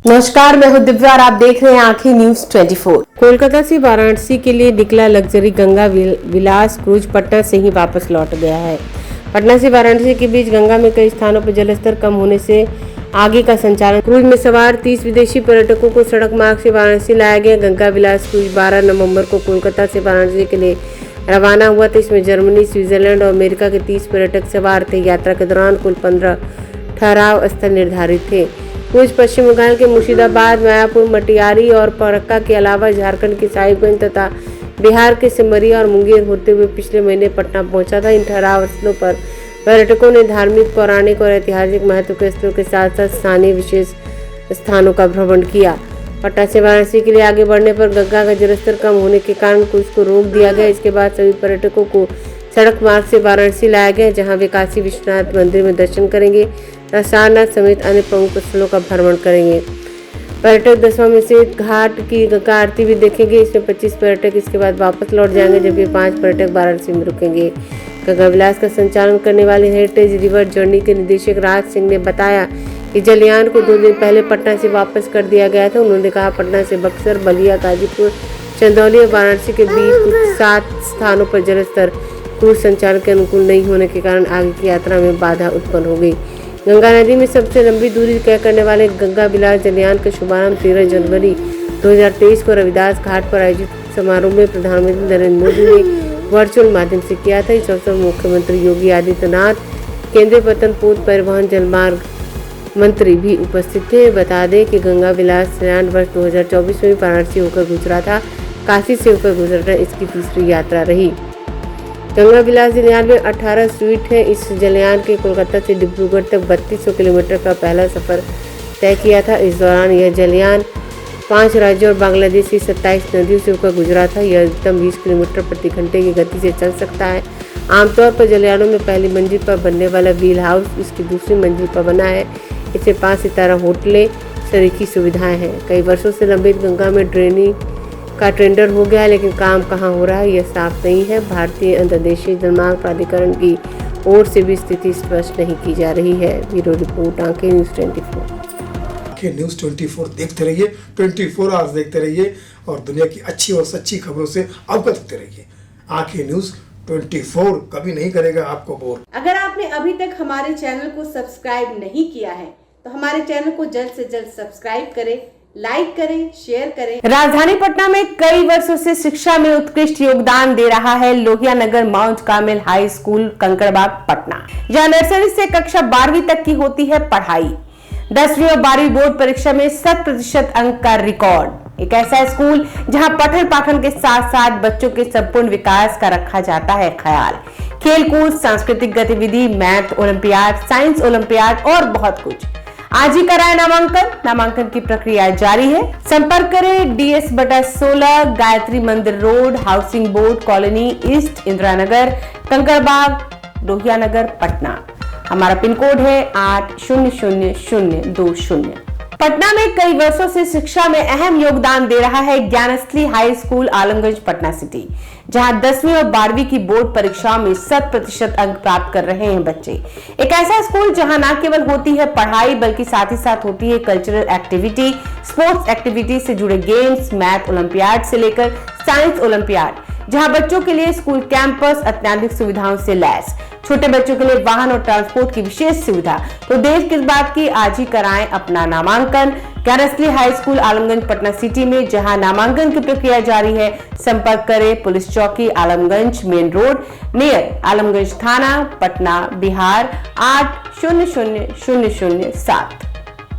नमस्कार, मैं हूं दिव्या और आप देख रहे हैं आंखें न्यूज 24। कोलकाता से वाराणसी के लिए निकला लग्जरी गंगा विलास क्रूज पटना से ही वापस लौट गया है। पटना से वाराणसी के बीच गंगा में कई स्थानों पर जलस्तर कम होने से आगे का संचालन। क्रूज में सवार 30 विदेशी पर्यटकों को सड़क मार्ग से वाराणसी लाया गया। गंगा विलास क्रूज 12 नवंबर को कोलकाता से वाराणसी के लिए रवाना हुआ था। इसमें जर्मनी, स्विट्जरलैंड और अमेरिका के 30 पर्यटक सवार थे। यात्रा के दौरान कुल 15 ठहराव स्थल निर्धारित थे। क्रूज पश्चिम बंगाल के मुर्शिदाबाद, मायापुर, मटियारी और फरक्का के अलावा झारखंड के साहिबगंज तथा बिहार के सिमरिया और मुंगेर होते हुए पिछले महीने पटना पहुंचा था। इन ठहराव स्थलों पर पर्यटकों ने धार्मिक, पौराणिक और ऐतिहासिक महत्व के स्थलों के साथ साथ स्थानीय विशेष स्थानों का भ्रमण किया। पटना से वाराणसी के लिए आगे बढ़ने पर गंगा का जलस्तर कम होने के कारण क्रूज को रोक दिया गया। इसके बाद सभी पर्यटकों को सड़क मार्ग से वाराणसी लाया गया, जहां वे काशी विश्वनाथ मंदिर में दर्शन करेंगे तथा सारनाथ समेत अन्य प्रमुख स्थलों का भ्रमण करेंगे। पर्यटक दशाश्वमेध घाट की गंगा आरती भी देखेंगे। इसमें 25 पर्यटक इसके बाद वापस लौट जाएंगे, जबकि 5 पर्यटक वाराणसी में रुकेंगे। गंगा विलास का संचालन करने वाले हेरिटेज रिवर जर्नी के निदेशक राज सिंह ने बताया कि जलयान को 2 दिन पहले पटना से वापस कर दिया गया था। उन्होंने कहा, पटना से बक्सर, बलिया, गाजीपुर, चंदौली और वाराणसी के बीच कुछ 7 स्थानों पर जलस्तर क्रूज संचालन के अनुकूल नहीं होने के कारण आगे की यात्रा में बाधा उत्पन्न हो गई। गंगा नदी में सबसे लंबी दूरी तय करने वाले गंगा विलास जलयान का शुभारंभ 13 जनवरी 2023 को रविदास घाट पर आयोजित समारोह में प्रधानमंत्री नरेंद्र मोदी ने वर्चुअल माध्यम से किया था। इस अवसर पर मुख्यमंत्री योगी आदित्यनाथ, केंद्रीय पत्तन, पोत, परिवहन, जलमार्ग मंत्री भी उपस्थित थे। बता दें कि गंगा विलास जलयान वर्ष 2024 में वाराणसी होकर गुजरा था। काशी से होकर गुजरना इसकी तीसरी यात्रा रही। गंगा विलास जलयान में 18 स्वीट है। इस जलयान के कोलकाता से डिब्रूगढ़ तक 3200 किलोमीटर का पहला सफर तय किया था। इस दौरान यह जलयान 5 राज्यों और बांग्लादेश की 27 नदियों से होकर गुजरा था। यह अधिकतम 20 किलोमीटर प्रति घंटे की गति से चल सकता है। आमतौर पर जलयानों में पहली मंजिल पर बनने वाला व्हील हाउस इसकी दूसरी मंजिल पर बना है। इसमें 5 सितारा होटलें, सरीखी सुविधाएं हैं। कई वर्षों से लंबित गंगा में ड्रेनेज का टेंडर हो गया है, लेकिन काम कहां हो रहा है यह साफ नहीं है। भारतीय अंतर्देशीय जलमार्ग प्राधिकरण की ओर से भी स्थिति स्पष्ट नहीं की जा रही है। ब्यूरो रिपोर्ट, आंखें न्यूज 24। आंखें न्यूज 24 देखते रहिए, 24 आवर्स देखते रहिए और दुनिया की अच्छी और सच्ची खबरों से अवगत होते रहिए। आंखें न्यूज 24 कभी नहीं करेगा आपको बोर। अगर आपने अभी तक हमारे चैनल को सब्सक्राइब नहीं किया है तो हमारे चैनल को जल्द से जल्द सब्सक्राइब करें, लाइक करें, शेयर करें। राजधानी पटना में कई वर्षों से शिक्षा में उत्कृष्ट योगदान दे रहा है Lohia Nagar Mount Carmel High School, Kankarbagh, Patna, जहां नर्सरी से कक्षा 12वीं तक की होती है पढ़ाई। 10वीं और 12वीं बोर्ड परीक्षा में 100% अंक का रिकॉर्ड। एक ऐसा स्कूल जहां पठन पाठन के साथ साथ बच्चों के संपूर्ण विकास का रखा जाता है ख्याल। खेलकूद, सांस्कृतिक गतिविधि, मैथ ओलंपियाड, साइंस ओलंपियाड और बहुत कुछ। आज ही कराए नामांकन की प्रक्रिया जारी है। संपर्क करें DS/16, Gayatri Mandir road, housing board colony east, Indira Nagar, Kankarbagh, Lohia Nagar, Patna. हमारा पिन कोड है 800020। पटना में कई वर्षों से शिक्षा में अहम योगदान दे रहा है Gyansthali high school, Alamganj, Patna city, जहां 10वीं और 12वीं की बोर्ड परीक्षाओं में 100% अंक प्राप्त कर रहे हैं बच्चे। एक ऐसा स्कूल जहां न केवल होती है पढ़ाई बल्कि साथ ही साथ होती है कल्चरल एक्टिविटी, स्पोर्ट्स एक्टिविटी से जुड़े गेम्स, मैथ ओलंपियाड से लेकर साइंस ओलंपियाड, जहां बच्चों के लिए स्कूल कैंपस अत्याधुनिक सुविधाओं से लैस, छोटे बच्चों के लिए वाहन और ट्रांसपोर्ट की विशेष सुविधा। तो देर किस बात की, आज ही कराएं अपना नामांकन Gyansthali high school, Alamganj, Patna city में, जहां नामांकन की प्रक्रिया जारी है। संपर्क करें पुलिस चौकी, Alamganj main road, near Alamganj थाना, पटना, बिहार 800007।